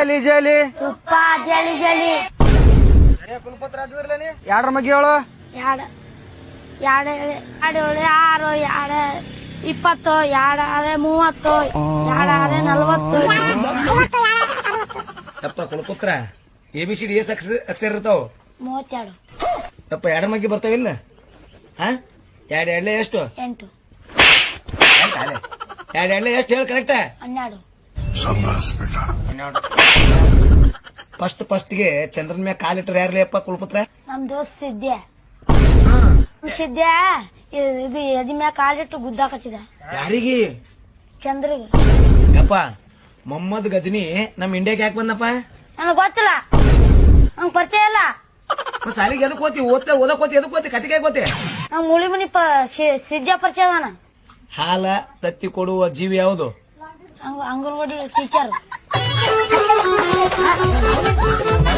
ಜಲಿ ಜಲಿ ತುಪ್ಪ ಜಲಿ ಜಲಿ ಕುಲಪತ್ರ ಎರಡ್ರ ಮಗಿ ಹೇಳು. ಎರಡು ಎರಡು ಏಳು ಆರು ಎರಡು 20 ಎರಡು 30 ಎರಡು 40 ಯಪ್ಪ ಕುಲಪುತ್ರ ABCD ಎಸ್ ಅಕ್ಷರ ಇರ್ತಾವ? 32 ಯಪ್ಪ ಎರಡ ಮಗ್ಗಿ ಬರ್ತಾವಿಲ್ಲ? ಎರಡು ಎಡ್ಲೆ ಎಷ್ಟು? 8 ಎರಡು ಎಡ್ಲೆ ಎಷ್ಟು ಹೇಳಿ ಕರೆಕ್ಟ್? 12 ಫಸ್ಟ್ಗೆ ಚಂದ್ರನ ಮ್ಯಾಗ ಕಾಲಿಟ್ರ ಯಾರ್ಲಿ ಅಪ್ಪ ಕುಲಪುತ್ರ? ನಮ್ ದೋಸ್ತ್ ಸಿದ್ಯ ಇದು ಎದಿ ಮ್ಯಾಗ ಕಾಲಿಟ್ಟು ಗುದ್ದಾಕತ್ತಿದ. ಯಾರಿಗೆ? ಚಂದ್ರಿಗೆ. ಯಪ್ಪ ಮೊಹಮ್ಮದ್ ಗಜನಿ ನಮ್ ಇಂಡಿಯಾಕ್ ಯಾಕೆ ಬಂದಪ್ಪ? ನನಗ್ ಗೊತ್ತಿಲ್ಲ, ನಂಗ್ ಪರಿಚಯ ಇಲ್ಲ. ಸಾಲಿಗೆ ಎದಕ್ ಹೋತಿ? ಓದಕ್ ಹೋತಿ? ಎದಕ್ ಹೋತಿ? ಕಟ್ಟಿಗೆ ಹೋತಿ? ನಮ್ ಮುಳಿ ಮನಿ ಸಿದ್ಯ ಪರಿಚಯ ಅದಾನ. ಹಾಲ ತತ್ತಿ ಕೊಡುವ ಜೀವಿ ಯಾವುದು? ಅಂಗನವಾಡಿ ಟೀಚರ್.